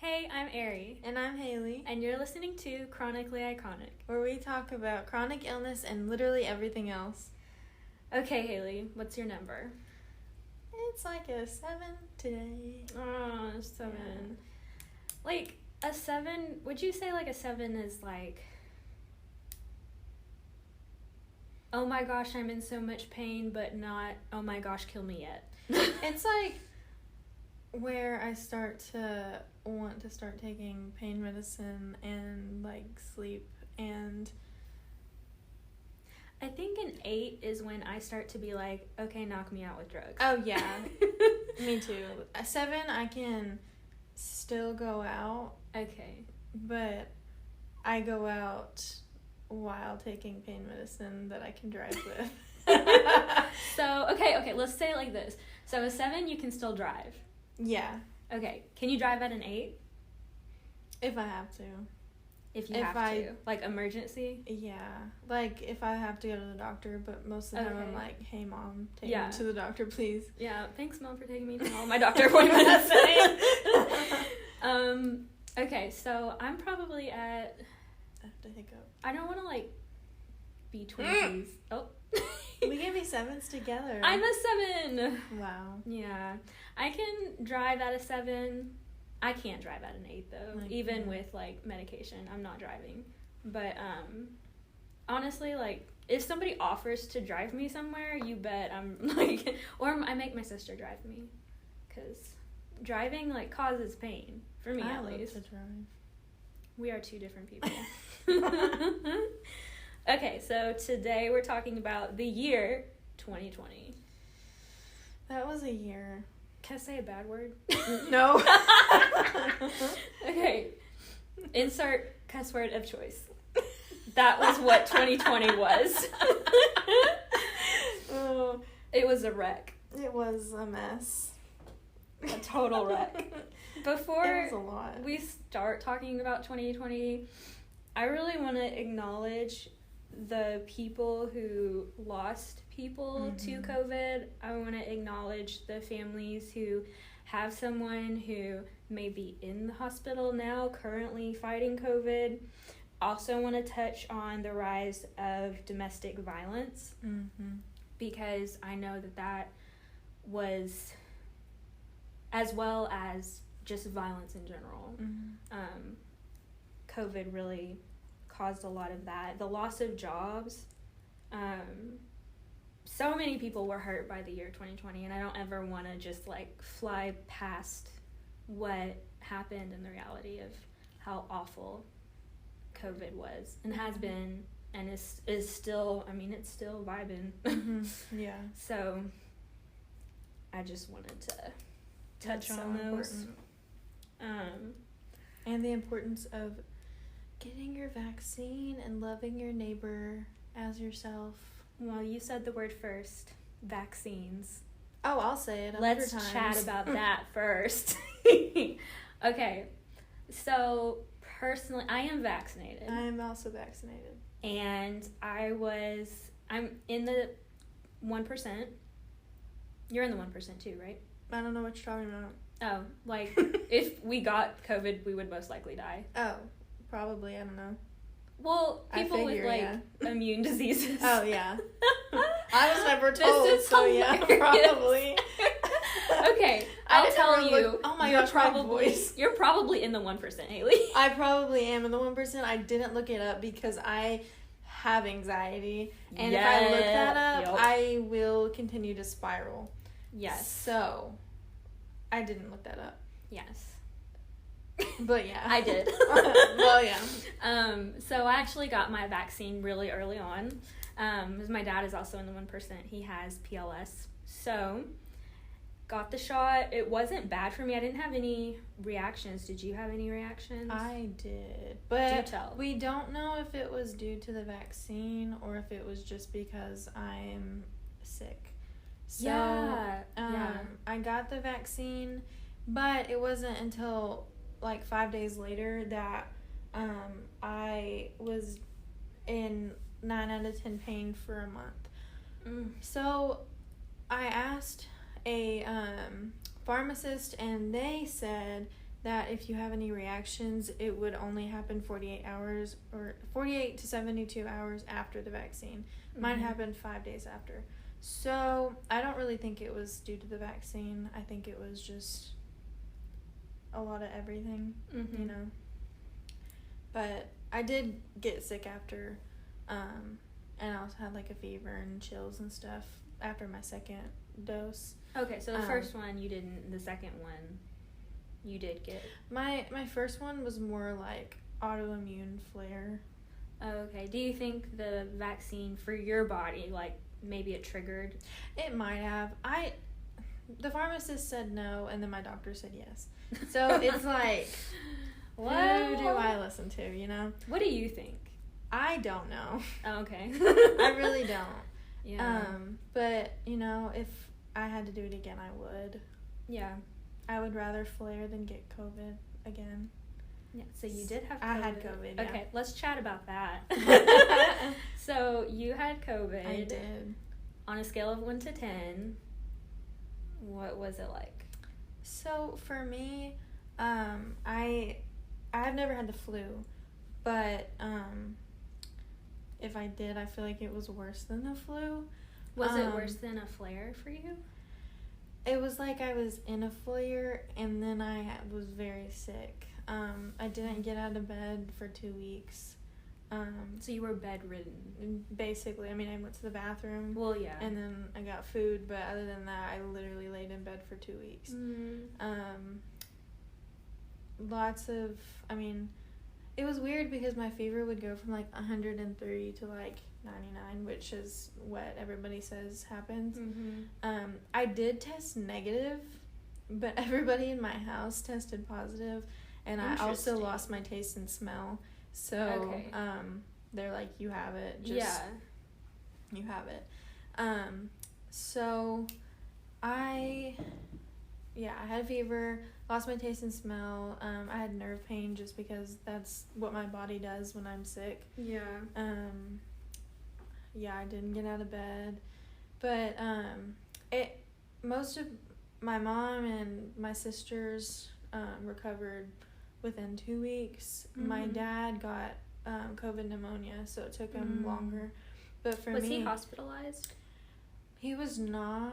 Hey, I'm Ari. And I'm Haley. And you're listening to Chronically Iconic, where we talk about chronic illness and literally everything else. Okay, Haley, what's your number? It's like a 7 today. Oh, 7. Yeah. Like, a 7, would you say like a 7 is like, oh my gosh, I'm in so much pain, but not, oh my gosh, kill me yet? It's like where I start to want to start taking pain medicine and like sleep, and I think an 8 is when I start to be like, okay, knock me out with drugs. Oh yeah. Me too. A 7 I can still go out. Okay. But I go out while taking pain medicine that I can drive with. So, okay, let's say it like this. So a 7 you can still drive. Yeah. Okay, can you drive at an 8? If I have to. If you have to. Like, emergency? Yeah. Like, if I have to go to the doctor, but most of the time I'm like, hey, Mom, take me to the doctor, please. Yeah, thanks, Mom, for taking me to all my doctor appointments. Okay, so I'm probably at... I have to hiccup. I don't want to, like, be 20s. Oh. We can be 7s together. I'm a 7. Wow. Yeah. I can drive at a 7. I can't drive at an 8, though. Even with, like, medication. I'm not driving. But, honestly, like, if somebody offers to drive me somewhere, you bet I'm, like... Or I make my sister drive me. Because driving, like, causes pain. For me, at least. I love to drive. We are 2 different people. Okay, so today we're talking about the year 2020. That was a year. Can I say a bad word? No. Okay. Insert cuss word of choice. That was what 2020 was. Oh, it was a wreck. It was a mess. A total wreck. Before we start talking about 2020, I really want to acknowledge the people who lost people to COVID. I want to acknowledge the families who have someone who may be in the hospital now, currently fighting COVID. Also want to touch on the rise of domestic violence, because I know that was, as well as just violence in general. COVID really caused a lot of that. The loss of jobs. So many people were hurt by the year 2020, and I don't ever want to just like fly past what happened and the reality of how awful COVID was and has been, and is still, I mean, it's still vibing. Yeah. So I just wanted to touch on those. And the importance of getting your vaccine and loving your neighbor as yourself. Well, you said the word first. Vaccines. Oh, I'll say it 100 Let's times. chat about that first. Okay. So, personally, I am vaccinated. I am also vaccinated. And I'm in the 1%. You're in the 1% too, right? I don't know what you're talking about. Oh, like, if we got COVID, we would most likely die. Oh, probably. I don't know. Well, people with, like, immune diseases. Oh, yeah. I was never told, this is so hilarious. Yeah, probably. Okay, I'll tell you. Oh my gosh, my voice. You're probably in the 1%, Haley. I probably am in the 1%. I didn't look it up because I have anxiety. And if I look that up, I will continue to spiral. Yes. So, I didn't look that up. Yes. But yeah. I did. Well, yeah. So I actually got my vaccine really early on. Because my dad is also in the 1%. He has PLS. So, got the shot. It wasn't bad for me. I didn't have any reactions. Did you have any reactions? I did. But do tell. We don't know if it was due to the vaccine or if it was just because I'm sick. So, yeah. I got the vaccine, but it wasn't until like 5 days later that I was in 9 out of 10 pain for a month. So I asked a pharmacist, and they said that if you have any reactions, it would only happen 48 hours or 48 to 72 hours after the vaccine. Mine happened 5 days after. So I don't really think it was due to the vaccine. I think it was just a lot of everything, you know. But I did get sick after, and I also had like a fever and chills and stuff after my second dose. Okay, so the first one you didn't, the second one you did get. My first one was more like autoimmune flare. Okay, do you think the vaccine for your body, like, maybe it triggered? It might have. The pharmacist said no, and then my doctor said yes. So it's like, who do I listen to, you know? What do you think? I don't know. Oh, okay. I really don't. Yeah. But, you know, if I had to do it again, I would. Yeah. I would rather flare than get COVID again. Yeah, so you did have COVID. I had COVID, yeah. Okay, let's chat about that. So you had COVID. I did. On a scale of 1 to 10, what was it like? So for me, I've never had the flu, but if I did, I feel like it was worse than the flu. Was it worse than a flare for you? It was like I was in a flare, and then I was very sick. I didn't get out of bed for 2 weeks. So you were bedridden? Basically. I mean, I went to the bathroom. Well, yeah. And then I got food, but other than that, I literally laid in bed for 2 weeks. It was weird because my fever would go from like 103 to like 99, which is what everybody says happens. I did test negative, but everybody in my house tested positive, and I also lost my taste and smell. So they're like, you have it. You have it. So I had fever, lost my taste and smell. I had nerve pain just because that's what my body does when I'm sick. Yeah. I didn't get out of bed. But most of my mom and my sisters recovered within 2 weeks. My dad got COVID pneumonia, so it took him longer. But for me... Was he hospitalized? He was not...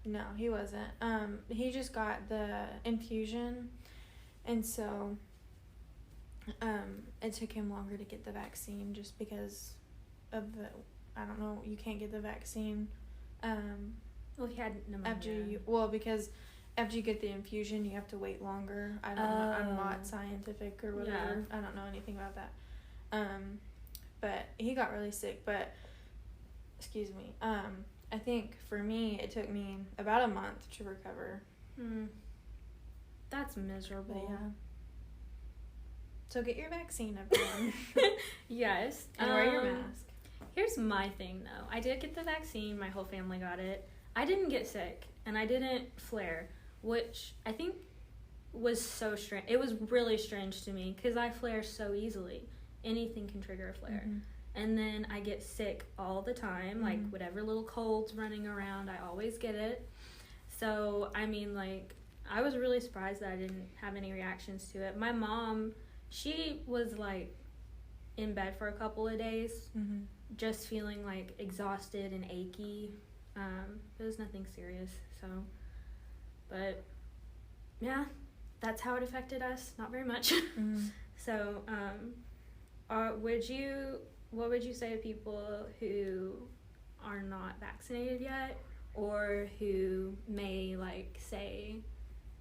No, he wasn't. He just got the infusion, and so it took him longer to get the vaccine just because of the... I don't know, you can't get the vaccine... Well, he had pneumonia. Because after you get the infusion, you have to wait longer. I don't know. I'm not scientific or whatever. Yeah. I don't know anything about that. But he got really sick. But, excuse me. I think for me, it took me about a month to recover. That's miserable. But yeah. So get your vaccine, everyone. Yes. And wear your mask. Here's my thing, though. I did get the vaccine. My whole family got it. I didn't get sick, and I didn't flare, which I think was so strange. It was really strange to me because I flare so easily. Anything can trigger a flare. And then I get sick all the time, like whatever little cold's running around, I always get it. So, I mean, like, I was really surprised that I didn't have any reactions to it. My mom, she was, like, in bed for a couple of days, just feeling, like, exhausted and achy. It was nothing serious, so, but, yeah, that's how it affected us, not very much. So, what would you say to people who are not vaccinated yet, or who may, like, say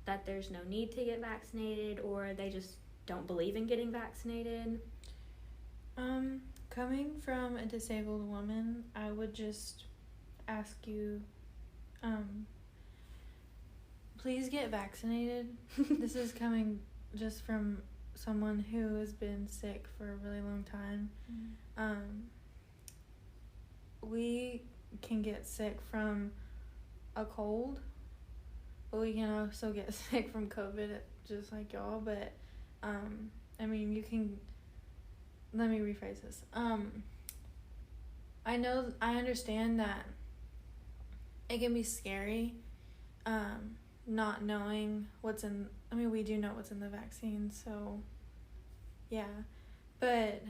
that there's no need to get vaccinated, or they just don't believe in getting vaccinated? Coming from a disabled woman, I would just ask you, please get vaccinated. This is coming just from someone who has been sick for a really long time. We can get sick from a cold, but we can also get sick from COVID, just like y'all. But I mean, you can... Let me rephrase this. I understand that it can be scary, not knowing what's in, I mean, we do know what's in the vaccine, so yeah. But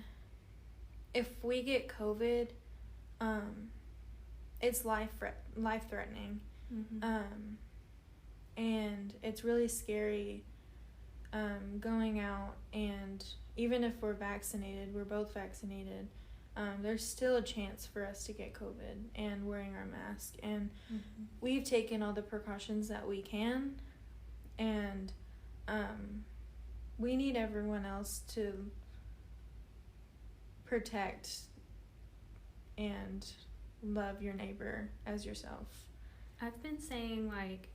if we get COVID, it's life-threatening. And it's really scary going out, and even if we're vaccinated, we're both vaccinated, there's still a chance for us to get COVID and wearing our mask. And we've taken all the precautions that we can, and we need everyone else to protect and love your neighbor as yourself. I've been saying, like,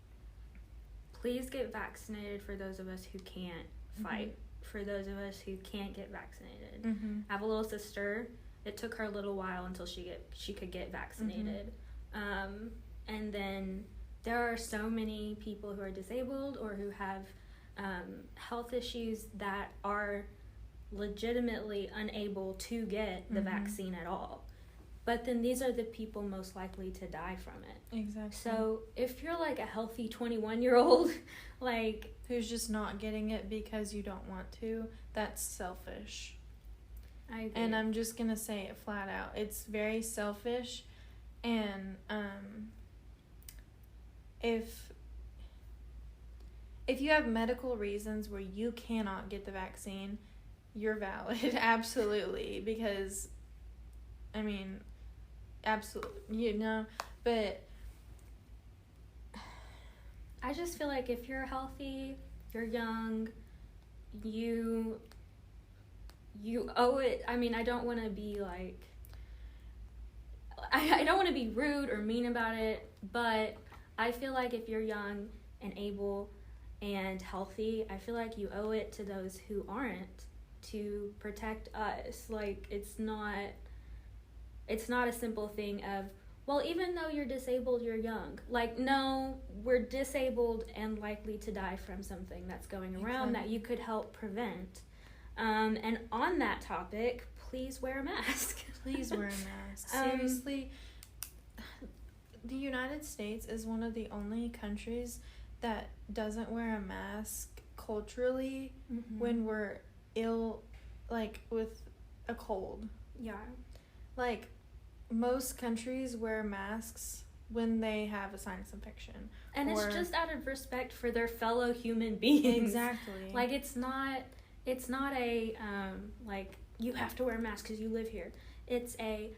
please get vaccinated for those of us who can't fight, for those of us who can't get vaccinated. I have a little sister. It took her a little while until she could get vaccinated. And then there are so many people who are disabled or who have health issues that are legitimately unable to get the vaccine at all. But then these are the people most likely to die from it. Exactly. So if you're like a healthy 21-year-old, like, who's just not getting it because you don't want to, that's selfish. I agree. And I'm just gonna say it flat out. It's very selfish. And if you have medical reasons where you cannot get the vaccine, you're valid. Absolutely. Because, I mean, absolutely, you know, but I just feel like if you're healthy, you're young, you owe it. I mean, I don't want to be like, I don't want to be rude or mean about it, but I feel like if you're young and able and healthy, I feel like you owe it to those who aren't to protect us. Like, it's not a simple thing of, well, even though you're disabled, you're young. Like, no, we're disabled and likely to die from something that's going around that you could help prevent. And on that topic, please wear a mask. Please wear a mask. Seriously, the United States is one of the only countries that doesn't wear a mask culturally when we're ill, like with a cold. Yeah. Like, most countries wear masks when they have a sinus infection. And it's just out of respect for their fellow human beings. Exactly. Like, it's not a, like, you have to wear a mask because you live here. It's a,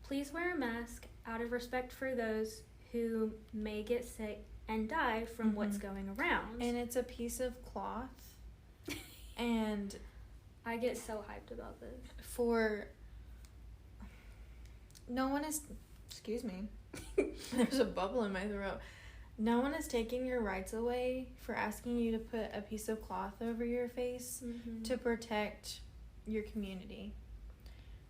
please wear a mask out of respect for those who may get sick and die from what's going around. And it's a piece of cloth. And I get so hyped about this. No one is, excuse me, there's a bubble in my throat. No one is taking your rights away for asking you to put a piece of cloth over your face to protect your community.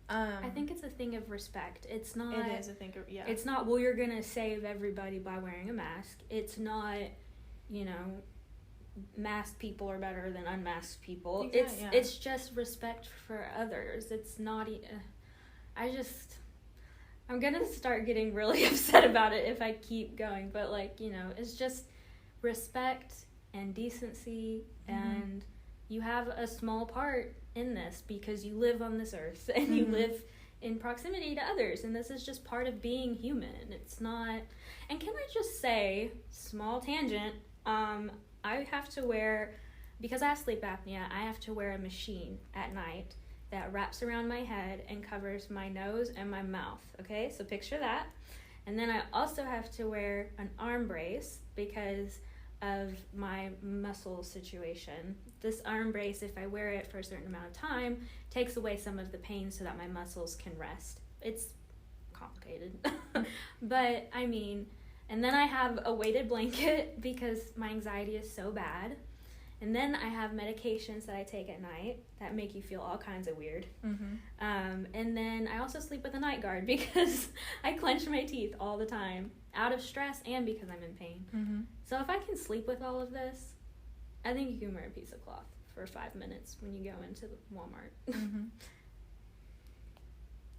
I think it's a thing of respect. It's not. It is a thing of, yeah. It's not, well, you're going to save everybody by wearing a mask. It's not, you know, masked people are better than unmasked people. Exactly, It's just respect for others. It's not, I'm going to start getting really upset about it if I keep going. But, like, you know, it's just respect and decency, and you have a small part in this because you live on this earth and you live in proximity to others, and this is just part of being human. It's not. And can I just say, small tangent, I have to wear, because I have sleep apnea, I have to wear a machine at night that wraps around my head and covers my nose and my mouth. Okay, so picture that. And then I also have to wear an arm brace because of my muscle situation. This arm brace, if I wear it for a certain amount of time, takes away some of the pain so that my muscles can rest. It's complicated. But, I mean, and then I have a weighted blanket because my anxiety is so bad. And then I have medications that I take at night that make you feel all kinds of weird. And then I also sleep with a night guard because I clench my teeth all the time out of stress and because I'm in pain. So if I can sleep with all of this, I think you can wear a piece of cloth for 5 minutes when you go into Walmart.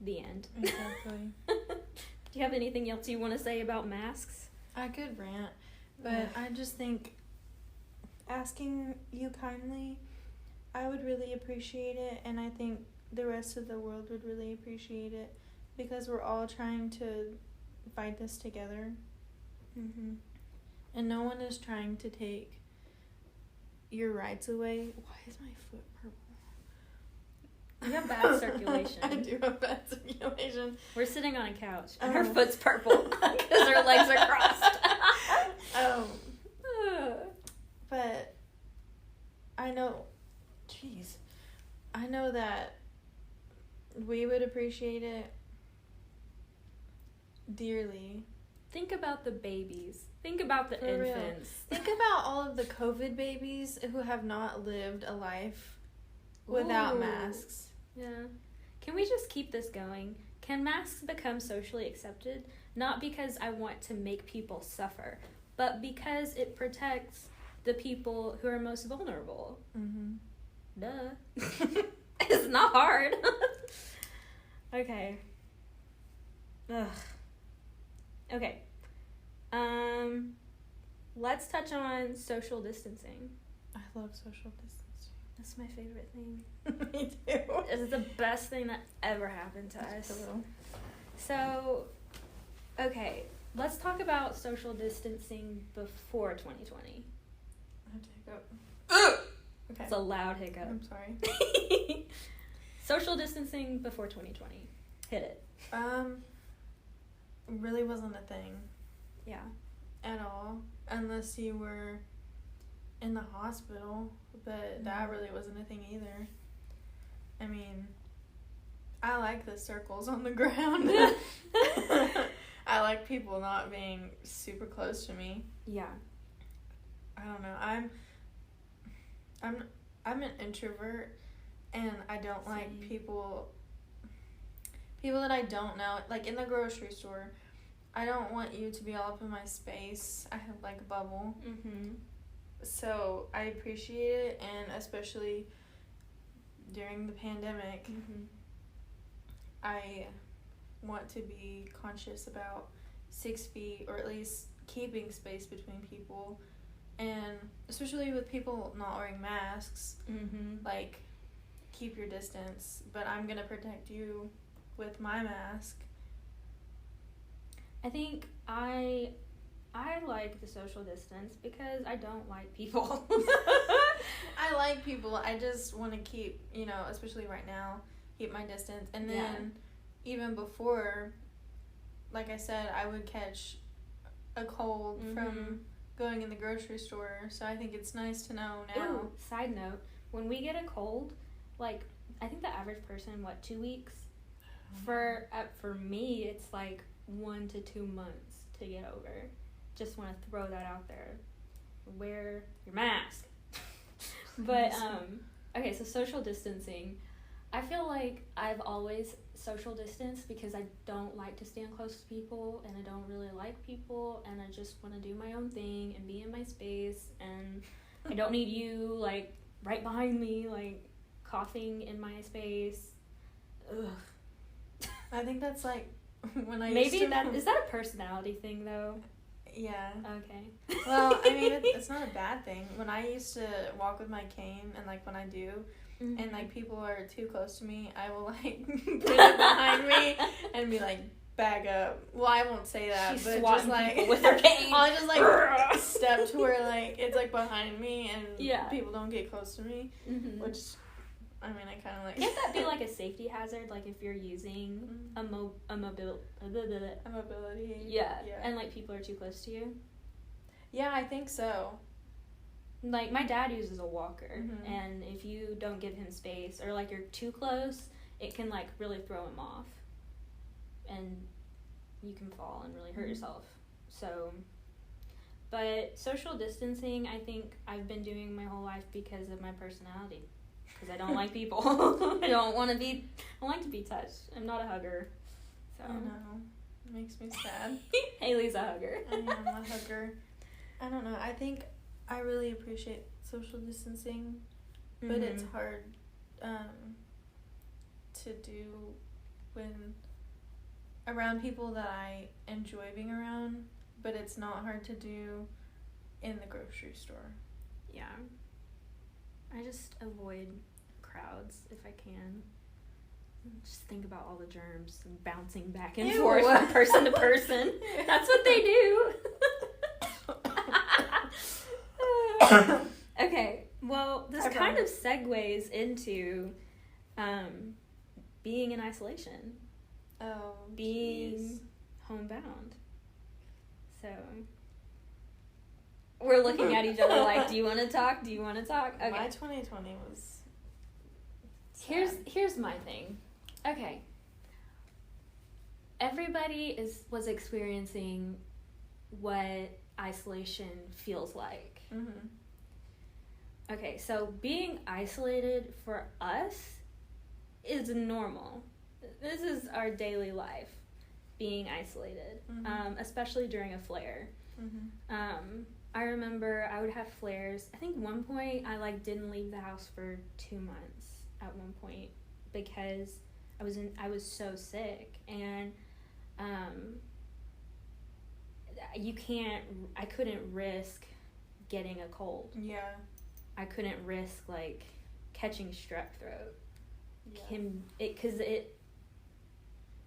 The end. Exactly. Do you have anything else you want to say about masks? I could rant, But I just think asking you kindly, I would really appreciate it, and I think the rest of the world would really appreciate it, because we're all trying to fight this together. Mm-hmm. And no one is trying to take your rights away. Why is my foot purple? You have bad circulation. I do have bad circulation. We're sitting on a couch, and her foot's purple because her legs are crossed. But I know that we would appreciate it dearly. Think about the babies. Think about the For infants. Real. Think about all of the COVID babies who have not lived a life without masks. Yeah. Can we just keep this going? Can masks become socially accepted? Not because I want to make people suffer, but because it protects the people who are most vulnerable. Mm-hmm. Duh. It's not hard. Okay. Ugh. Okay. Let's touch on social distancing. I love social distancing. That's my favorite thing. Me too. It's the best thing that ever happened to us. So, okay, let's talk about social distancing before 2020. I have to hiccup. Okay. It's a loud hiccup. I'm sorry. Social distancing before 2020. Hit it. Really wasn't a thing. Yeah. At all. Unless you were in the hospital. But that really wasn't a thing either. I mean, I like the circles on the ground. I like people not being super close to me. Yeah. I don't know. I'm an introvert, and I don't like people that I don't know. Like in the grocery store, I don't want you to be all up in my space. I have like a bubble. Mm-hmm. So I appreciate it, and especially during the pandemic, I want to be conscious about 6 feet, or at least keeping space between people, and especially with people not wearing masks, like, keep your distance, but I'm gonna protect you with my mask. I think I like the social distance because I don't like people. I like people. I just want to keep, especially right now, keep my distance. And then even before, like I said, I would catch a cold from going in the grocery store. So I think it's nice to know now. Ooh, side note, when we get a cold, like, I think the average person, 2 weeks? For me, it's like 1 to 2 months to get over. Just want to throw that out there. Wear your mask. But, okay, so social distancing. I feel like I've always social distanced because I don't like to stand close to people, and I don't really like people, and I just want to do my own thing and be in my space, and I don't need you, like, right behind me, like, coughing in my space. Ugh. I think that's, like, when I Maybe is that a personality thing, though? Yeah. Okay. Well, I mean, it's not a bad thing. When I used to walk with my cane, and, like, when I do, and, like, people are too close to me, I will, like, put it behind me and be like, back up. Well, I won't say that, She's but swatting just, like, people with her cane. I'll just, like, step to where, like, it's, like, behind me, and people don't get close to me, which, I mean, I kind of, like... Can't that be, like, a safety hazard, like, if you're using a mobility? Yeah, and, like, people are too close to you? Yeah, I think so. Like, my dad uses a walker, and if you don't give him space, or, like, you're too close, it can, like, really throw him off, and you can fall and really hurt yourself. So, but social distancing, I think I've been doing my whole life because of my personality, because I don't like people. I like to be touched. I'm not a hugger, so. I know. It makes me sad. Haley's a hugger. I am a hugger. I don't know. I think I really appreciate social distancing, but it's hard to do when around people that I enjoy being around, but it's not hard to do in the grocery store. Yeah. I just avoid crowds if I can. Just think about all the germs and bouncing back and forth from person to person. That's what they do. Okay, well, this kind of segues into being in isolation. Oh, being homebound. So we're looking at each other like, do you want to talk? Do you want to talk? Okay. My 2020 was sad. Here's my thing. Okay. Everybody was experiencing what isolation feels like. Mm-hmm. Okay, so being isolated for us is normal. This is our daily life, being isolated, especially during a flare. Mm-hmm. I remember I would have flares. I think one point I didn't leave the house for 2 months at one point because I was so sick, and I couldn't risk getting a cold. Yeah. I couldn't risk catching strep throat. Yeah. Because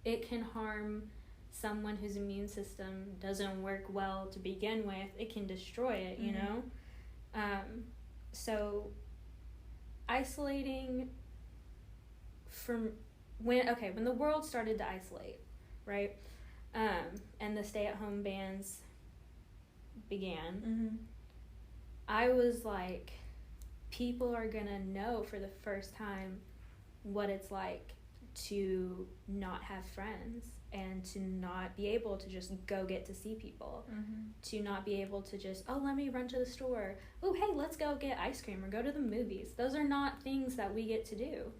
it can harm someone whose immune system doesn't work well to begin with. It can destroy it, you know? So isolating from when the world started to isolate, right? And the stay-at-home bans began, I was like, people are gonna know for the first time what it's like to not have friends and to not be able to just go get to see people, to not be able to just, let me run to the store, hey, let's go get ice cream or go to the movies. Those are not things that we get to do.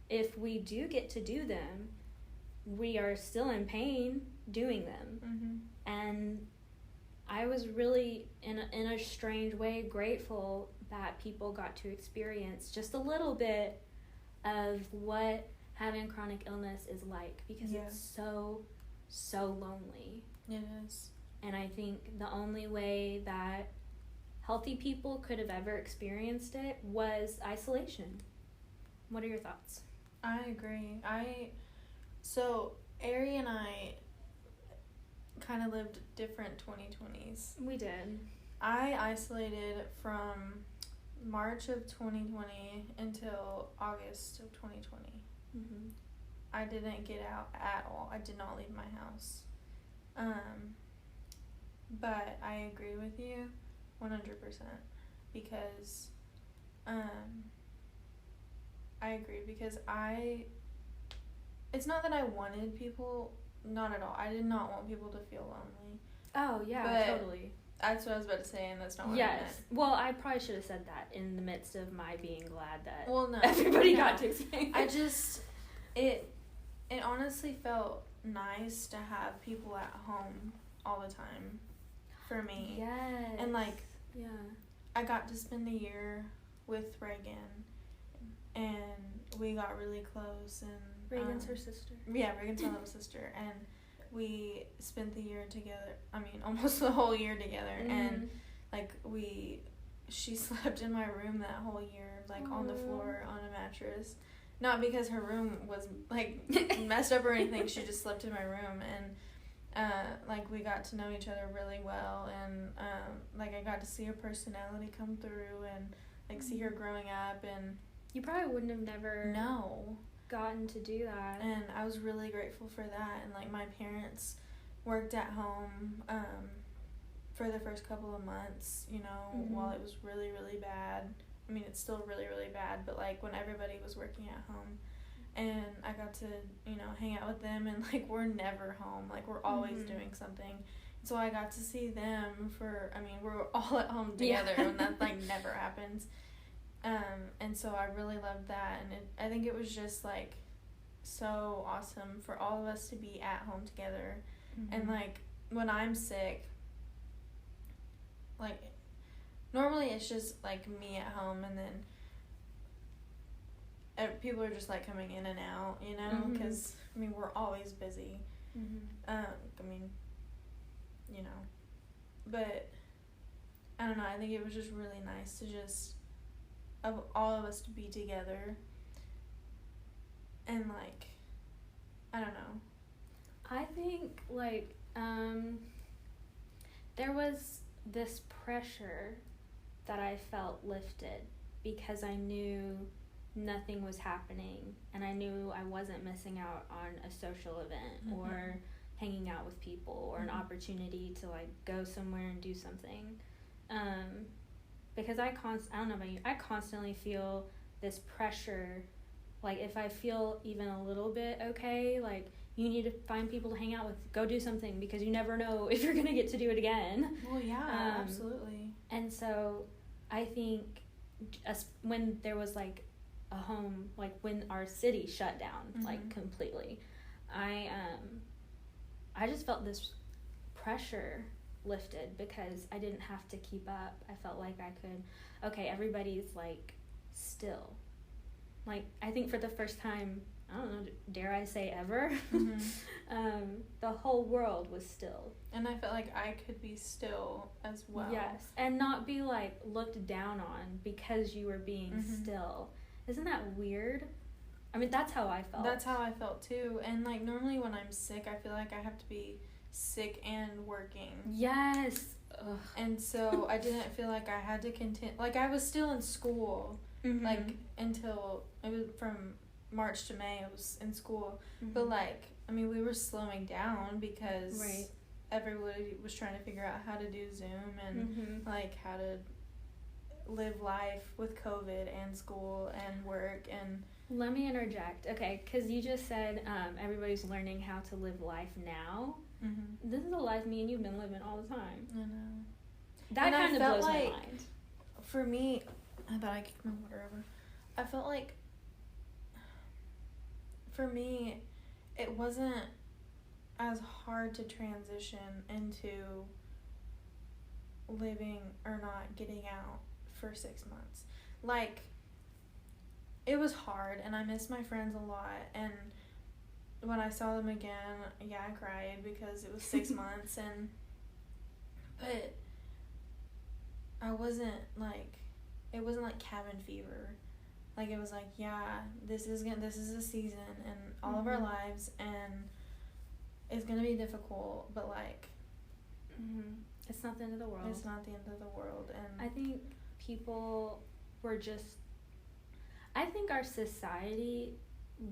If we do get to do them, we are still in pain doing them. And I was really, in a strange way, grateful that people got to experience just a little bit of what having chronic illness is like, because it's so lonely. It is. And I think the only way that healthy people could have ever experienced it was isolation. What are your thoughts? I agree. So Ari and I kind of lived different 2020s. We did. I isolated from March of 2020 until August of 2020. I didn't get out at all. I did not leave my house. But I agree with you 100% because I agree because it's not that I wanted people, not at all. I did not want people to feel lonely. Oh, yeah, but totally. That's what I was about to say, and that's not what I meant. Well, I probably should have said that in the midst of my being glad that everybody got to experience. It honestly felt nice to have people at home all the time for me. Yes. And yeah. I got to spend a year with Reagan, and we got really close. And Reagan's her sister. Yeah, Reagan's my little sister, and we spent the year together. I mean, almost the whole year together, and she slept in my room that whole year, on the floor on a mattress. Not because her room was messed up or anything. She just slept in my room, and we got to know each other really well, and I got to see her personality come through, and see her growing up, and you probably wouldn't have never gotten to do that. And I was really grateful for that. And my parents worked at home for the first couple of months, while it was really, really bad. I mean, it's still really, really bad, but when everybody was working at home, and I got to, hang out with them, and we're never home. We're always doing something. So I got to see them we're all at home together, and that never happens. And so I really loved that, and I think it was just so awesome for all of us to be at home together. And when I'm sick, normally it's just me at home, and then people are just coming in and out, because we're always busy. But I don't know, I think it was just really nice to just, of all of us to be together. And, like, I don't know. I think, like, there was this pressure that I felt lifted because I knew nothing was happening, and I knew I wasn't missing out on a social event or hanging out with people or an opportunity to, like, go somewhere and do something. Because I don't know about you, I constantly feel this pressure, like, if I feel even a little bit okay, like, you need to find people to hang out with, go do something, because you never know if you're gonna get to do it again. Well, yeah, absolutely. And so I think when there was, like, a home, like, when our city shut down, like, completely, I just felt this pressure lifted because I didn't have to keep up. I felt like I could, okay, everybody's, like, still. Like, I think for the first time, I don't know, dare I say ever, the whole world was still. And I felt like I could be still as well. Yes, and not be, like, looked down on because you were being still. Isn't that weird? I mean, that's how I felt. That's how I felt, too. And, like, normally when I'm sick, I feel like I have to be sick and working. Yes. Ugh. And so I didn't feel like I had to continue. Like, I was still in school, like, until, it was from March to May, I was in school. But, like, I mean, we were slowing down because everybody was trying to figure out how to do Zoom and, like, how to live life with COVID and school and work. And let me interject, okay, because you just said everybody's learning how to live life now. This is a life me and you've been living all the time. I know. That kind of blows my mind. For me, I thought I kicked my water over. I felt like, for me, it wasn't as hard to transition into living or not getting out for 6 months. Like, it was hard, and I missed my friends a lot, and when I saw them again, yeah, I cried because it was 6 months, but I wasn't, like, it wasn't like cabin fever. Like, it was like, yeah, this is a season in all of our lives, and it's gonna be difficult, but, like, it's not the end of the world. It's not the end of the world. And I think people were just, I think our society,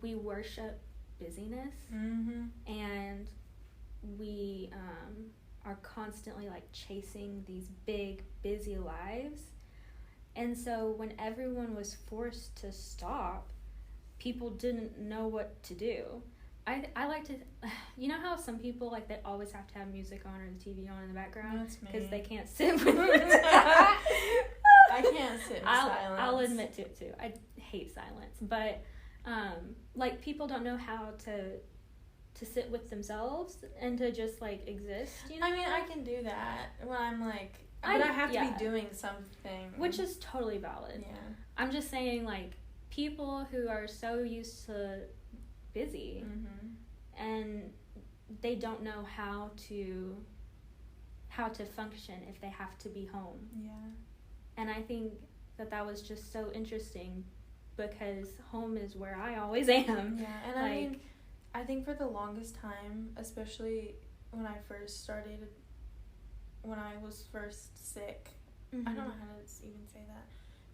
we worship busyness, and we are constantly, like, chasing these big, busy lives. And so when everyone was forced to stop, people didn't know what to do. I like to, you know how some people, like, they always have to have music on or the TV on in the background? That's me. Because they can't sit with it. I can't sit in silence. I'll admit to it, too. I hate silence. But, like, people don't know how to sit with themselves and to just, like, exist, you know? I mean, I can do that when I'm, like, but I have to be doing something. Which is totally valid. Yeah. I'm just saying, like, people who are so used to busy and they don't know how to function if they have to be home. Yeah. And I think that was just so interesting because home is where I always am. Yeah, and like, I mean, I think for the longest time, especially when I was first sick, I don't know how to even say that,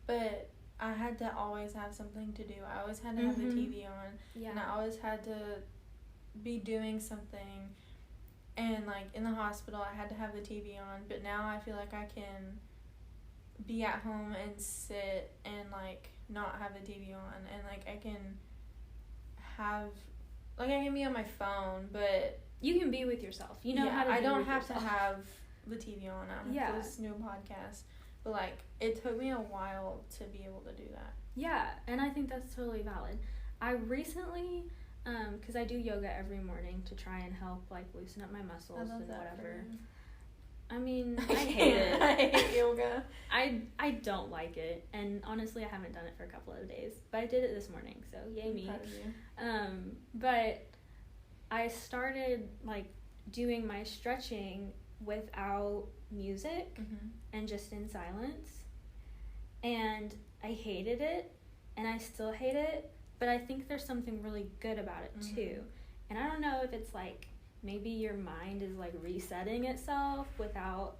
but I had to always have something to do. I always had to have the TV on, and I always had to be doing something. And, like, in the hospital, I had to have the TV on, but now I feel like I can be at home and sit and, like, not have the TV on, and, like, I can be on my phone, but you can be with yourself. You know how to be with yourself. I don't have to have the TV on. I don't have to listen to a podcast. But, like, it took me a while to be able to do that. Yeah, and I think that's totally valid. I recently, because I do yoga every morning to try and help, like, loosen up my muscles and whatever. I mean, I hate it. I hate yoga. I don't like it, and honestly, I haven't done it for a couple of days, but I did it this morning, so yay me. I'm proud of you. But I started, like, doing my stretching without music and just in silence. And I hated it, and I still hate it, but I think there's something really good about it too. And I don't know if it's like maybe your mind is like resetting itself without,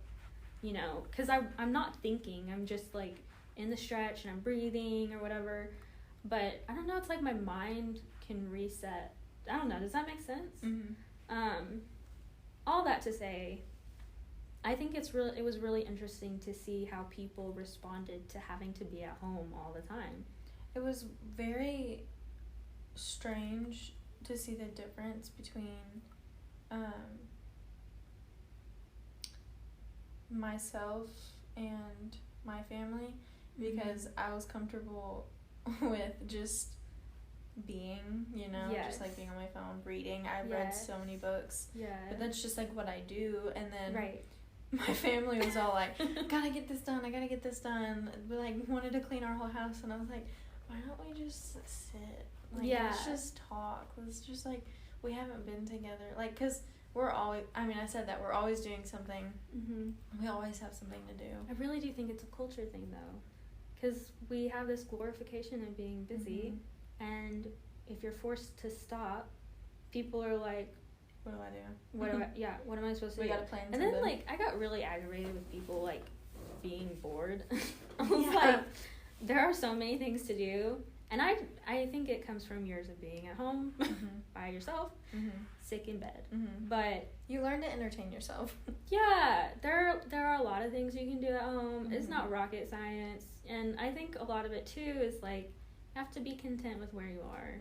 you know, because I'm not thinking, I'm just like in the stretch and I'm breathing or whatever. But I don't know, it's like my mind can reset. I don't know, does that make sense? All that to say, I think it was really interesting to see how people responded to having to be at home all the time. It was very strange to see the difference between myself and my family, because I was comfortable with just being, you know, just like being on my phone, reading. I read so many books. But that's just like what I do. And then my family was all like, gotta get this done, I gotta get this done. We like wanted to clean our whole house, and I was like, why don't we just sit? Like, let's just talk. Let's just like, we haven't been together. Like, cause we're always, I mean, I said that we're always doing something. We always have something to do. I really do think it's a culture thing though. Because we have this glorification of being busy, and if you're forced to stop, people are like, what do I do? What am I supposed to do? We gotta plan and something. then, like, I got really aggravated with people, like, being bored. I was like, there are so many things to do, and I think it comes from years of being at home by yourself, sick in bed. But you learn to entertain yourself. Yeah, there are a lot of things you can do at home. It's not rocket science, and I think a lot of it too is like you have to be content with where you are.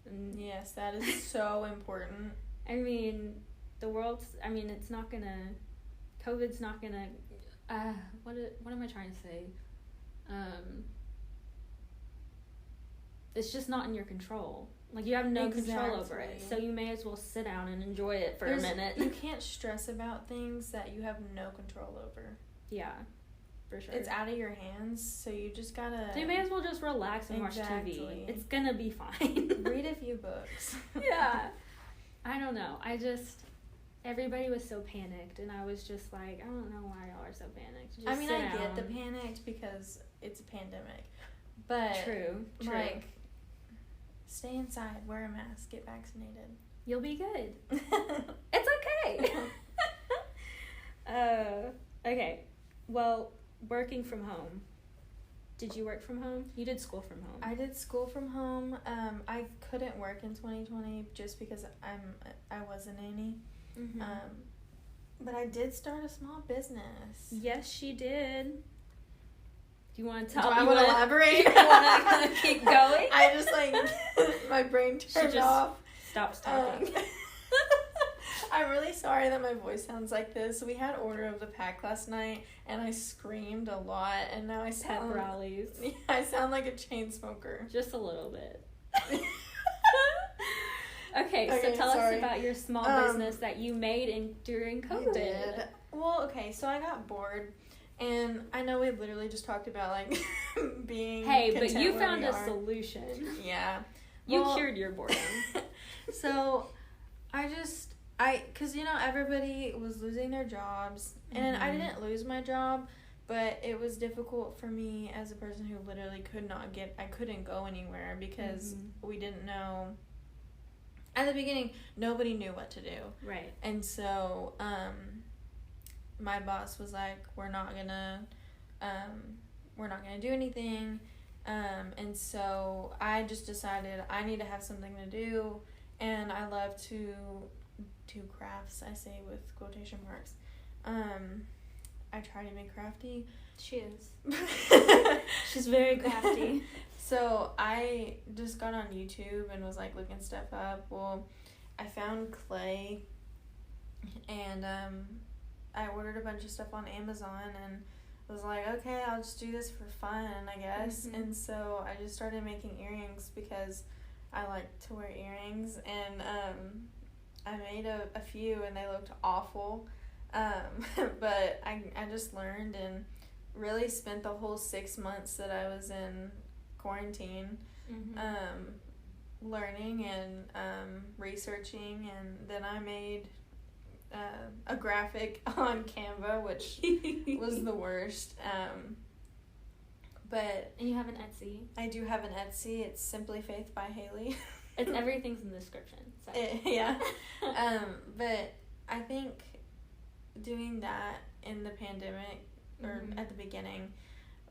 And yes, that is so important. I mean, it's not gonna, COVID's not gonna, what am I trying to say? It's just not in your control. Like, you have no control over it, so you may as well sit down and enjoy it for a minute. You can't stress about things that you have no control over. Yeah, for sure. It's out of your hands, so you just gotta... So you may as well just relax and watch TV. It's gonna be fine. Read a few books. Yeah. I don't know. Everybody was so panicked, and I was just like, I don't know why y'all are so panicked. Just I get the panicked because it's a pandemic. But... True. Like... Stay inside, wear a mask, get vaccinated. You'll be good. It's okay. Okay. Well, working from home. Did you work from home? You did school from home. I did school from home. I couldn't work in 2020 just because I was a nanny. But I did start a small business. Yes, she did. You want to tell? Do I want to elaborate? You want to keep going? I just my brain turned off. Stops talking. I'm really sorry that my voice sounds like this. We had Order of the Pack last night, and I screamed a lot, and now I sound... Pep rallies. Yeah, I sound like a chain smoker. Just a little bit. Okay, so tell us about your small business that you made during COVID. I did. Well, okay, so I got bored. And I know we literally just talked about, like, being but you found a solution. Yeah. You cured your boredom. So, because, you know, everybody was losing their jobs. And I didn't lose my job, but it was difficult for me as a person who literally I couldn't go anywhere because we didn't know. At the beginning, nobody knew what to do. Right. And so, my boss was like, we're not gonna do anything, and so I just decided I need to have something to do, and I love to do crafts. I say with quotation marks. I try to be crafty. She is. She's very crafty. So I just got on YouTube and was like looking stuff up. Well, I found clay, and I ordered a bunch of stuff on Amazon and was like, okay, I'll just do this for fun, I guess. And so I just started making earrings because I like to wear earrings. And I made a few, and they looked awful. But I just learned and really spent the whole 6 months that I was in quarantine learning and researching. And then I made a graphic on Canva, which was the worst. But and you have an Etsy. I do have an Etsy. It's Simply Faith by HAILEY. It's everything's in the description. So. Yeah. But I think doing that in the pandemic or at the beginning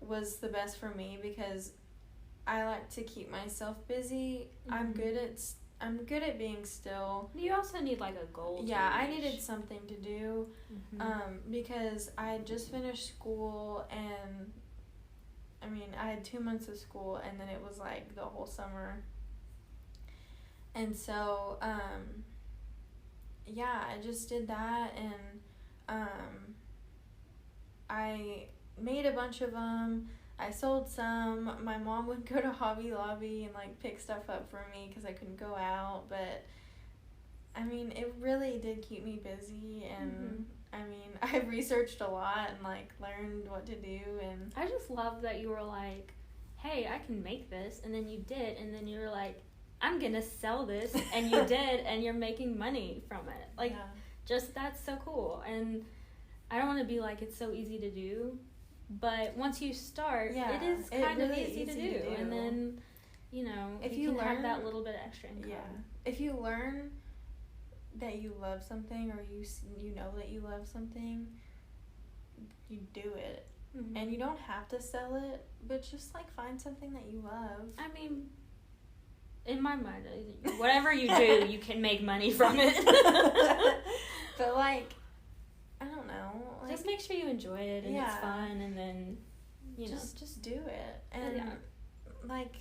was the best for me because I like to keep myself busy. I'm good at being still. You also need like a goal. Yeah, I needed something to do because I had just finished school and I mean, I had 2 months of school and then it was like the whole summer. And so, yeah, I just did that and I made a bunch of them. I sold some. My mom would go to Hobby Lobby and like pick stuff up for me because I couldn't go out. But I mean, it really did keep me busy, and I mean, I researched a lot and like learned what to do. And I just love that you were like, "Hey, I can make this," and then you did, and then you were like, "I'm gonna sell this," and you did, and you're making money from it. Like, just that's so cool. And I don't want to be like it's so easy to do. But once you start, it is kind of easy to do. And then, you know, if you can have that little bit of extra income. Yeah. If you learn that you love something or you know that you love something, you do it. And you don't have to sell it, but just, like, find something that you love. I mean, in my mind, whatever you do, you can make money from it. But, like, I don't know. Like, just make sure you enjoy it and it's fun, and then, you know. Just do it. And, like,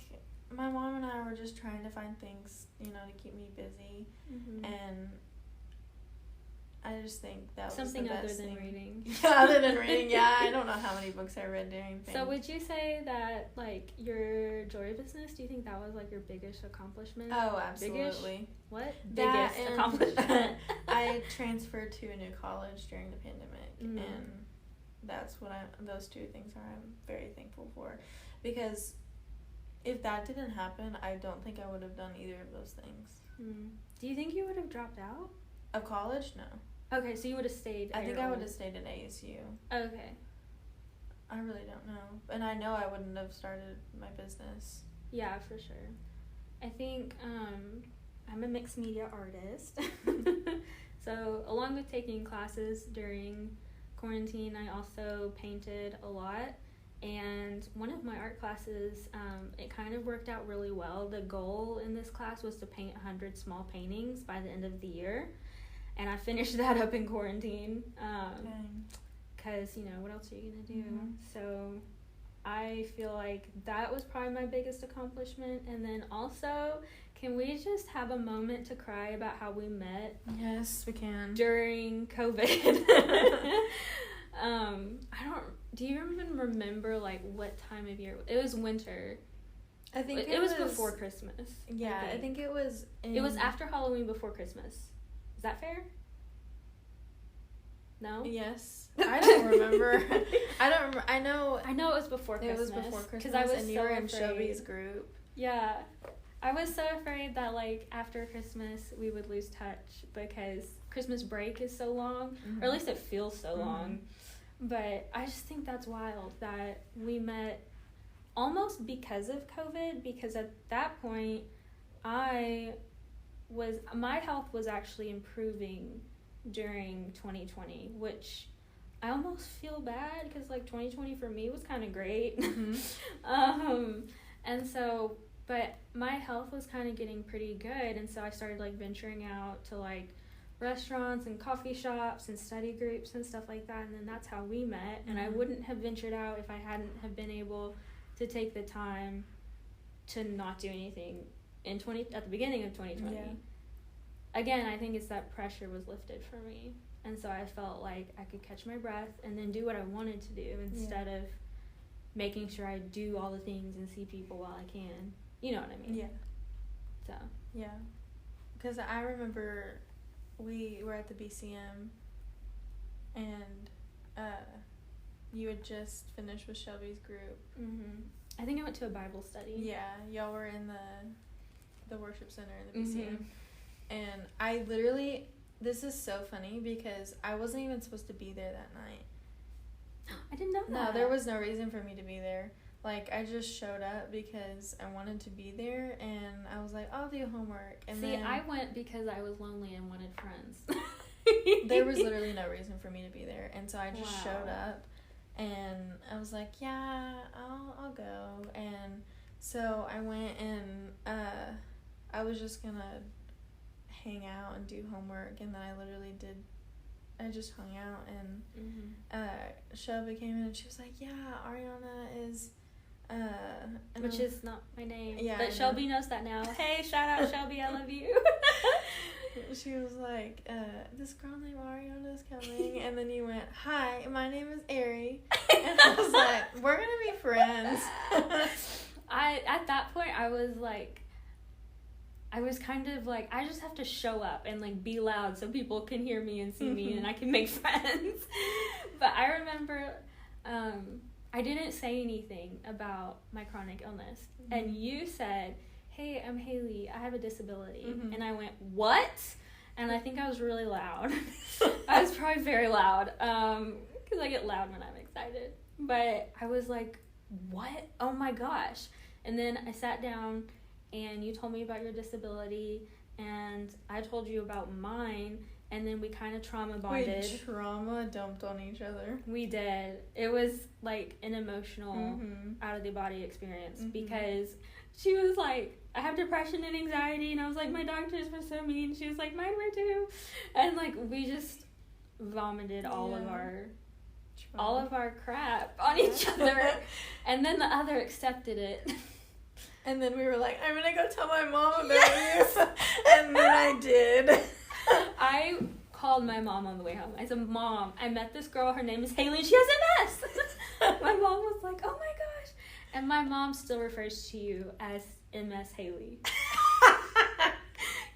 my mom and I were just trying to find things, you know, to keep me busy. And I just think that something was the other best than thing. reading. Other than reading, I don't know how many books I read during things. So would you say that, like, your jewelry business, do you think that was, like, your biggest accomplishment? Oh, absolutely. Biggish? What? That biggest accomplishment? I transferred to a new college during the pandemic, and that's what those two things I'm very thankful for. Because if that didn't happen, I don't think I would have done either of those things. Do you think you would have dropped out? Of college? No. Okay, so you would have stayed I think I would have stayed at ASU. Okay. I really don't know. And I know I wouldn't have started my business. Yeah, for sure. I think I'm a mixed media artist. So along with taking classes during quarantine, I also painted a lot. And one of my art classes, it kind of worked out really well. The goal in this class was to paint 100 small paintings by the end of the year. And I finished that up in quarantine. Because, you know, what else are you going to do? So I feel like that was probably my biggest accomplishment. And then also, can we just have a moment to cry about how we met? Yes, we can. During COVID. Do you even remember, like, what time of year? It was winter. I think it was before Christmas. Yeah, I think it was it was after Halloween, before Christmas. Is that fair? No? Yes. I don't remember. I don't remember. I know it was before Christmas. It was before Christmas. Because I was and you were in Shelby's group. Yeah. I was so afraid that, like, after Christmas, we would lose touch because Christmas break is so long. Or at least it feels so long. But I just think that's wild that we met almost because of COVID, because at that point, my health was actually improving during 2020, which I almost feel bad because, like, 2020 for me was kind of great. And so, but my health was kind of getting pretty good, and so I started, like, venturing out to, like, restaurants and coffee shops and study groups and stuff like that, and then that's how we met. And I wouldn't have ventured out if I hadn't have been able to take the time to not do anything at the beginning of 2020. Again, I think it's that pressure was lifted for me, and so I felt like I could catch my breath and then do what I wanted to do instead of making sure I do all the things and see people while I can. You know what I mean? So because I remember we were at the BCM, and you had just finished with Shelby's group. I think I went to a Bible study. Yeah, y'all were in the worship center in the BCM. And I literally, this is so funny because I wasn't even supposed to be there that night. I didn't know that. No, there was no reason for me to be there. Like, I just showed up because I wanted to be there, and I was like, I'll do homework. And See, then I went because I was lonely and wanted friends. there was literally no reason for me to be there, and so I just Wow. showed up, and I was like, yeah, I'll go. And so I went, and I was just gonna hang out and do homework, and then I just hung out, and Shelby came in, and she was like, yeah, Ariana is which is not my name. Yeah, but Shelby knows that now. Hey, shout out Shelby, I love you. She was like, this girl named Ariana is coming, and then you went, hi, my name is Ari, and I was like, we're gonna be friends. At that point, I was kind of like, I just have to show up and like be loud so people can hear me and see me and I can make friends. But I remember I didn't say anything about my chronic illness. And you said, hey, I'm Hailey, I have a disability. And I went, what? And I think I was really loud. I was probably very loud because I get loud when I'm excited. But I was like, what? Oh my gosh. And then I sat down and you told me about your disability and I told you about mine, and then we kind of trauma bonded. We trauma dumped on each other. We did. It was like an emotional out of the body experience because she was like, I have depression and anxiety, and I was like, my doctors were so mean. She was like, mine were too. And like we just vomited all of our crap on each other. And then the other accepted it. And then we were like, I'm gonna go tell my mom about you. And then I did. I called my mom on the way home. I said, Mom, I met this girl. Her name is Hailey. She has MS. My mom was like, oh my gosh. And my mom still refers to you as MS Hailey.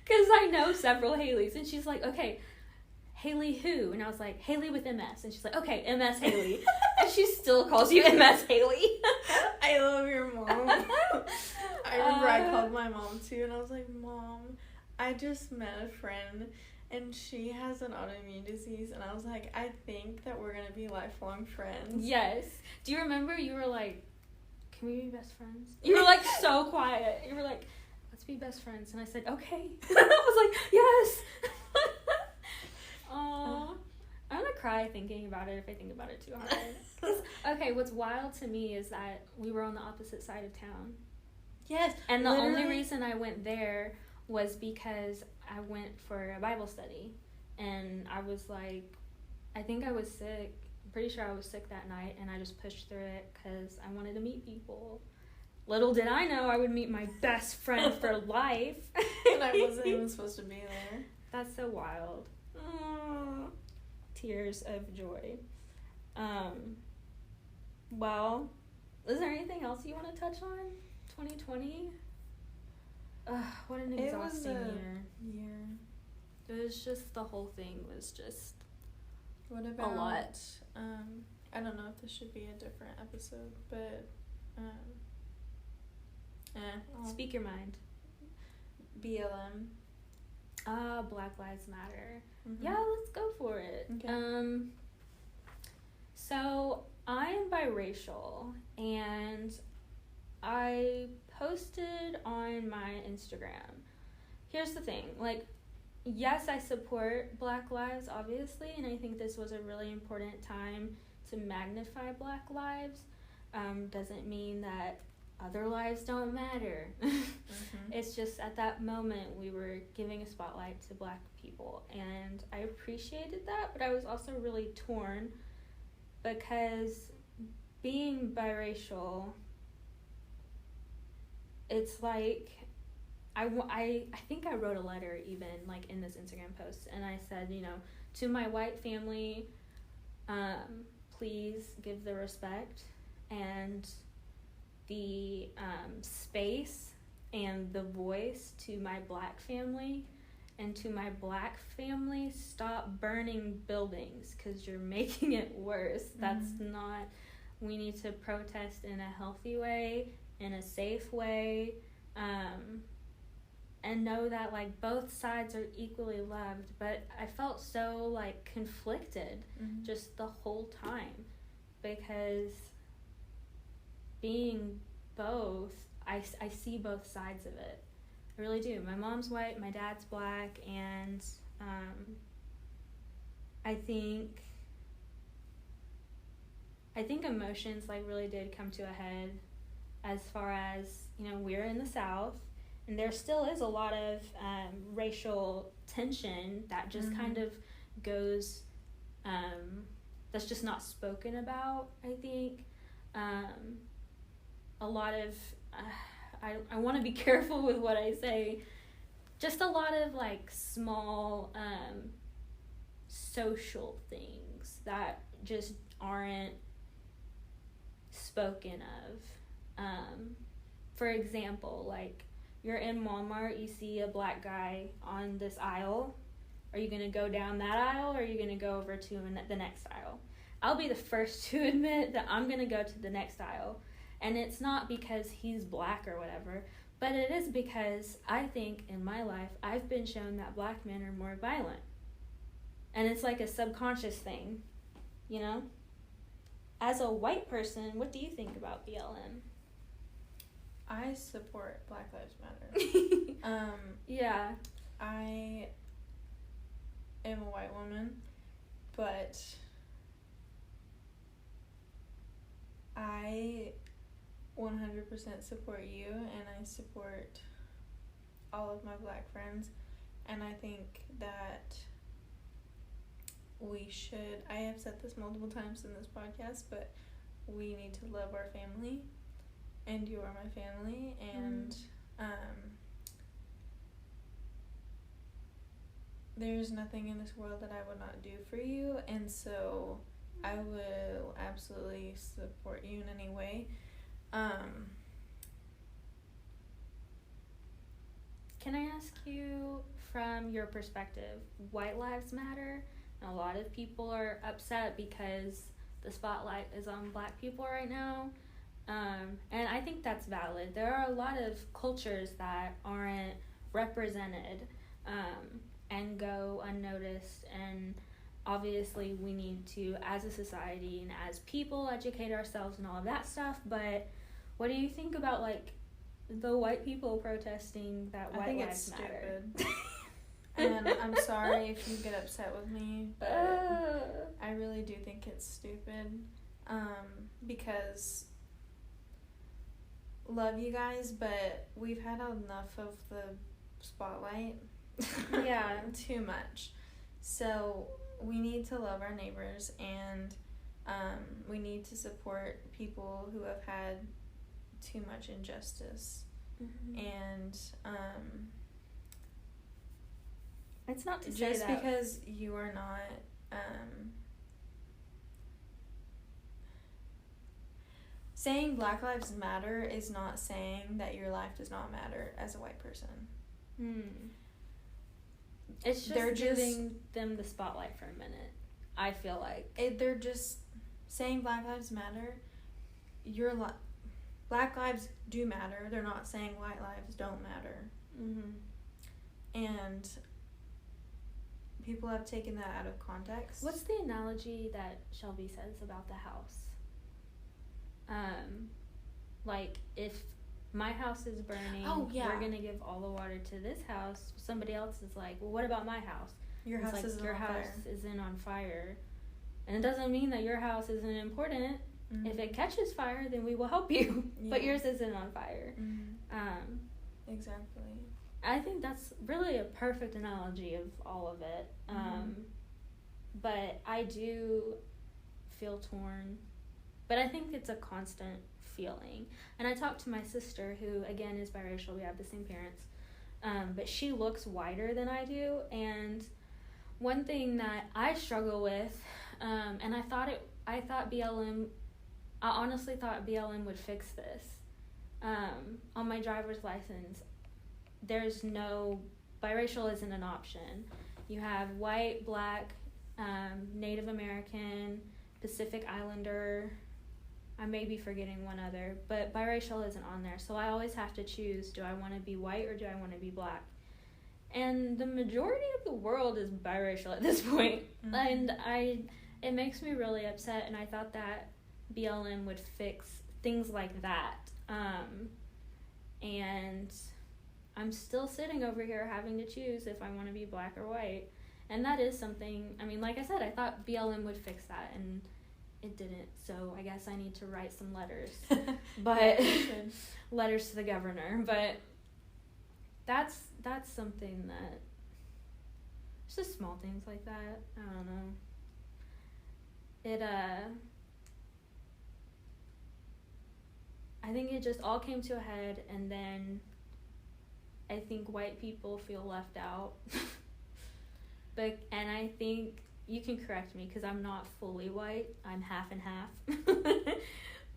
Because I know several Haileys. And she's like, okay, Hailey who? And I was like, Hailey with MS. And she's like, okay, MS Hailey. And she still calls you MS Hailey. I love your mom. I remember I called my mom too, and I was like, Mom, I just met a friend, and she has an autoimmune disease, and I was like, I think that we're going to be lifelong friends. Yes. Do you remember you were like, can we be best friends? You were like so quiet. You were like, let's be best friends. And I said, okay. I was like, yes. Aww. I'm going to cry thinking about it if I think about it too hard. Okay, what's wild to me is that we were on the opposite side of town. Yes. And the only reason I went there was because I went for a Bible study. And I was like, I think I was sick. I'm pretty sure I was sick that night. And I just pushed through it because I wanted to meet people. Little did I know I would meet my best friend for life. And I wasn't even supposed to be there. That's so wild. Tears of joy. Well, is there anything else you want to touch on? 2020? What an exhausting year. It was just, the whole thing was just what about a lot. I don't know if this should be a different episode, but speak your mind. BLM. Black Lives Matter. Yeah, let's go for it. Okay. So I am biracial, and I posted on my Instagram. Here's the thing, like, yes, I support Black lives, obviously, and I think this was a really important time to magnify Black lives. Doesn't mean that other lives don't matter. It's just at that moment we were giving a spotlight to Black people, and I appreciated that, but I was also really torn because being biracial, it's like I think I wrote a letter even like in this Instagram post, and I said, you know, to my white family, please give the respect and the space and the voice to my Black family, and to my Black family, stop burning buildings because you're making it worse. That's not, we need to protest in a healthy way, in a safe way, and know that, like, both sides are equally loved. But I felt so, like, conflicted just the whole time, because being both, I see both sides of it. I really do. My mom's white, my dad's black, and I think emotions, like, really did come to a head as far as, you know, we're in the South, and there still is a lot of racial tension that just kind of goes, that's just not spoken about, I think. A lot of, I want to be careful with what I say, just a lot of, like, small social things that just aren't spoken of. For example, like, you're in Walmart, you see a black guy on this aisle. Are you going to go down that aisle, or are you going to go over to the next aisle? I'll be the first to admit that I'm going to go to the next aisle. And it's not because he's black or whatever, but it is because I think in my life I've been shown that black men are more violent. And it's like a subconscious thing, you know? As a white person, what do you think about BLM? I support Black Lives Matter. Yeah. I am a white woman, but I 100% support you, and I support all of my black friends, and I think that we should, I have said this multiple times in this podcast, but we need to love our family, and you are my family, and there's nothing in this world that I would not do for you, and so I will absolutely support you in any way. Can I ask you, from your perspective, White Lives Matter? A lot of people are upset because the spotlight is on black people right now, and I think that's valid. There are a lot of cultures that aren't represented and go unnoticed, and obviously we need to, as a society and as people, educate ourselves and all of that stuff. But what do you think about, like, the white people protesting that White Lives Matter? And I'm sorry if you get upset with me, but I really do think it's stupid. Because love you guys, but we've had enough of the spotlight. Yeah. Too much. So we need to love our neighbors, and we need to support people who have had too much injustice. And it's not to just say that because you are not saying Black Lives Matter is not saying that your life does not matter as a white person. It's just giving them the spotlight for a minute, I feel like. They're just saying Black Lives Matter. Black lives do matter. They're not saying white lives don't matter. And people have taken that out of context. What's the analogy that Shelby says about the house? Like, if my house is burning, we're going to give all the water to this house. Somebody else is like, well, what about my house? Your house isn't on fire. And it doesn't mean that your house isn't important. If it catches fire, then we will help you. But yours isn't on fire. Exactly. I think that's really a perfect analogy of all of it. But I do feel torn. But I think it's a constant feeling. And I talked to my sister, who, again, is biracial. We have the same parents. But she looks whiter than I do. And one thing that I struggle with, and I honestly thought BLM would fix this. On my driver's license, there's no, biracial isn't an option. You have white, black, Native American, Pacific Islander, I may be forgetting one other, but biracial isn't on there. So I always have to choose, do I want to be white or do I want to be black? And the majority of the world is biracial at this point. Mm-hmm. And it makes me really upset, and I thought that BLM would fix things like that. And I'm still sitting over here having to choose if I want to be black or white. And that is something, I mean, like I said, I thought BLM would fix that, and it didn't. So I guess I need to write some letters. But letters to the governor. But that's something that, it's just small things like that. I don't know. I think it just all came to a head, and then I think white people feel left out. And I think, you can correct me because I'm not fully white, I'm half and half.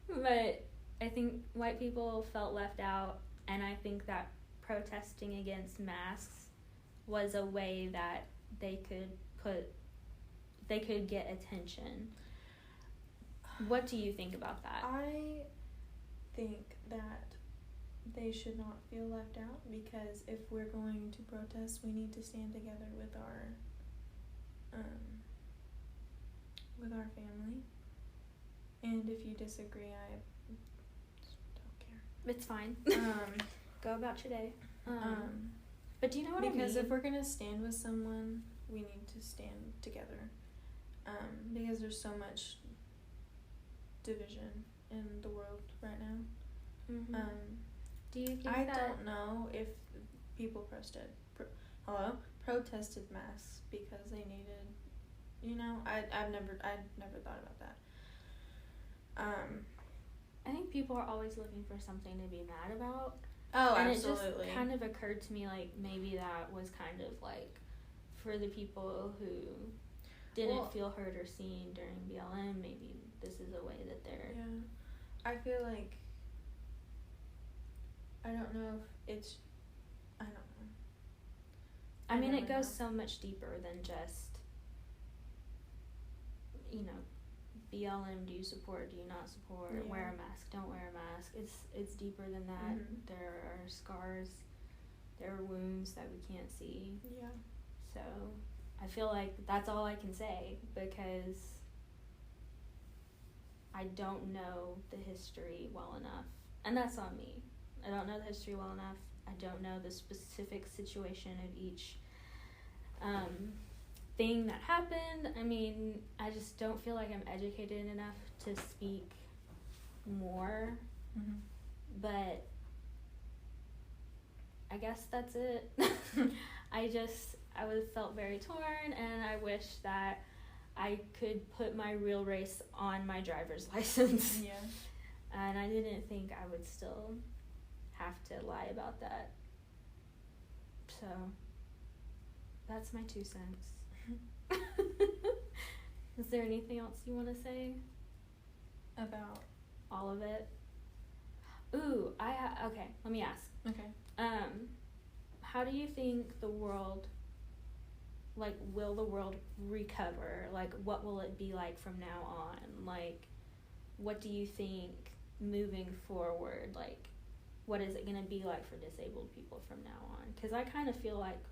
But I think white people felt left out, and I think that protesting against masks was a way that they could get attention. What do you think about that? I think that they should not feel left out, because if we're going to protest, we need to stand together with our family. And if you disagree, I don't care. It's fine. Go about your day. But do you know what I mean? Because if we're gonna stand with someone, we need to stand together. Because there's so much division in the world right now. Mm-hmm. Do you think I don't know if people protested masks because they needed, I've never thought about that. I think people are always looking for something to be mad about. Oh, and absolutely. it just kind of occurred to me, like, maybe that was kind of like for the people who didn't feel heard or seen during BLM, maybe this is a way that they're... Yeah. I feel like, I don't know if it's, I don't know. I mean, it goes so much deeper than just, BLM, do you support, do you not support, wear a mask, don't wear a mask. It's deeper than that. Mm-hmm. There are scars, there are wounds that we can't see. Yeah. So I feel like that's all I can say, because I don't know the history well enough. And that's on me. I don't know the history well enough. I don't know the specific situation of each thing that happened. I mean, I just don't feel like I'm educated enough to speak more. Mm-hmm. But I guess that's it. I felt very torn, and I wish that I could put my real race on my driver's license. Yeah. And I didn't think I would still have to lie about that. So that's my 2 cents. Is there anything else you want to say about all of it? Ooh, okay, let me ask. Okay. How do you think the world, like, will the world recover? Like, what will it be like from now on? Like, what do you think moving forward, like, what is it going to be like for disabled people from now on? Because I kind of feel like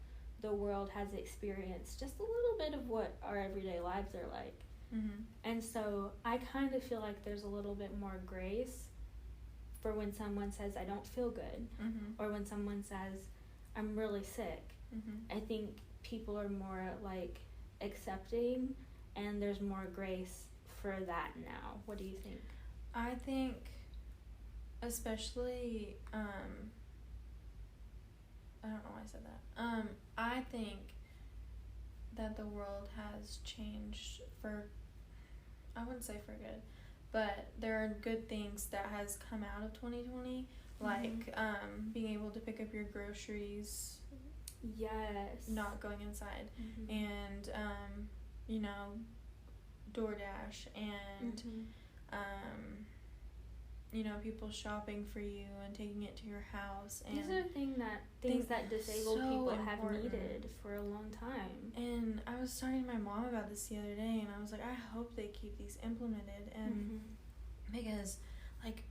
the world has experienced just a little bit of what our everyday lives are like. Mm-hmm. And so I kind of feel like there's a little bit more grace for when someone says, I don't feel good, mm-hmm. or when someone says, I'm really sick. Mm-hmm. I think people are more, like, accepting, and there's more grace for that now. What do you think? I think, especially, I don't know why I said that. I think that the world has changed I wouldn't say for good, but there are good things that has come out of 2020, like, mm-hmm. Being able to pick up your groceries. Yes. Not going inside. Mm-hmm. And, DoorDash and, mm-hmm. People shopping for you and taking it to your house. And these are things that disabled people have needed for a long time. And I was talking to my mom about this the other day, and I was like, I hope they keep these implemented. And Because, like,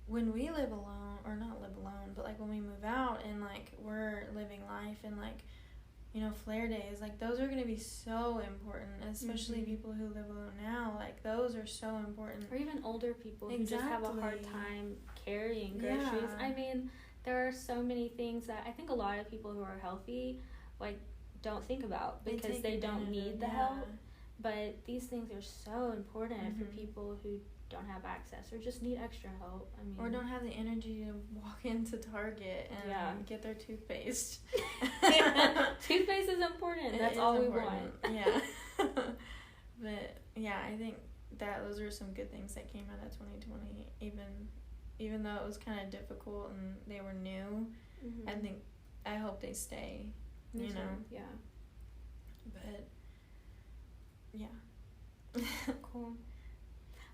when we live alone, or not live alone, but, like, when we move out and, like, we're living life and, like, you know, flare days, like, those are going to be so important, especially people who live alone now. Like, those are so important. Or even older people who just have a hard time carrying groceries. Yeah. I mean, there are so many things that I think a lot of people who are healthy, like, don't think about because they don't need the help. But these things are so important for people who don't have access or just need extra help. I mean, or don't have the energy to walk into Target and get their toothpaste. Toothpaste is important. That's all we want. Yeah. But yeah, I think that those are some good things that came out of 2020. Even though it was kind of difficult and they were new, I hope they stay. Me you too. know. Yeah. But yeah. Cool.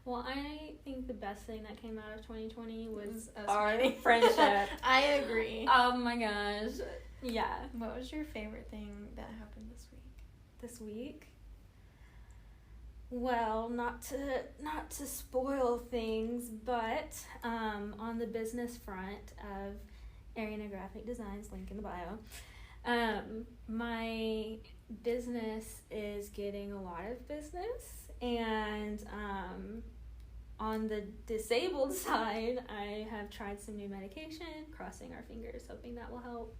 Well, I think the best thing that came out of 2020 was us our meeting. friendship. I agree. Oh my gosh. Yeah. What was your favorite thing that happened this week? This week? Well, not to spoil things, but on the business front of Ariana Graphic Designs, link in the bio, my business is getting a lot of business, and on the disabled side, I have tried some new medication, crossing our fingers, hoping that will help.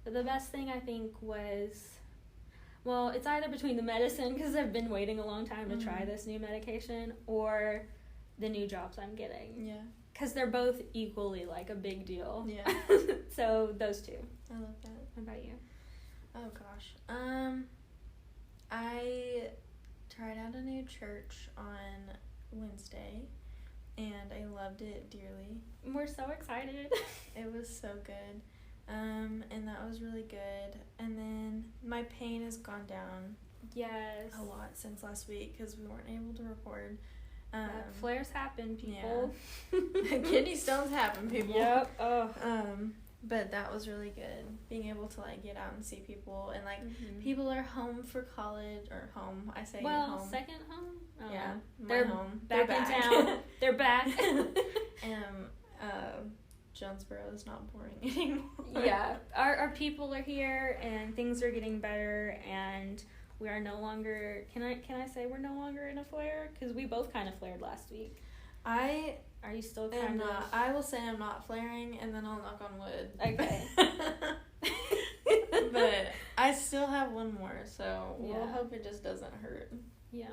But the best thing I think was, well, it's either between the medicine, because I've been waiting a long time to try this new medication, or the new jobs I'm getting. Yeah. Because they're both equally, like, a big deal. Yeah. So, those two. I love that. What about you? Oh, gosh. I tried out a new church on Wednesday, and I loved it dearly. We're so excited. It was so good. And that was really good. And then my pain has gone down Yes. a lot since last week because we weren't able to record. Flares happen, people. Yeah. Kidney stones happen, people. Yep. Oh. But that was really good. Being able to, like, get out and see people. And, like, people are home for college. Or home. I say home. Second home? Oh. Yeah. They're home. Back in town. They're back. Jonesboro is not boring anymore. Yeah. Our people are here, and things are getting better, and we are no longer... Can I say we're no longer in a flare? Because we both kind of flared last week. Are you still kind of... I will say I'm not flaring, and then I'll knock on wood. Okay. But I still have one more, so we'll hope it just doesn't hurt. Yeah.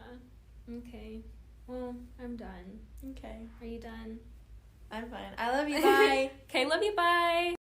Okay. Well, I'm done. Okay. Are you done? I'm fine. I love you. Bye. Okay, love you. Bye.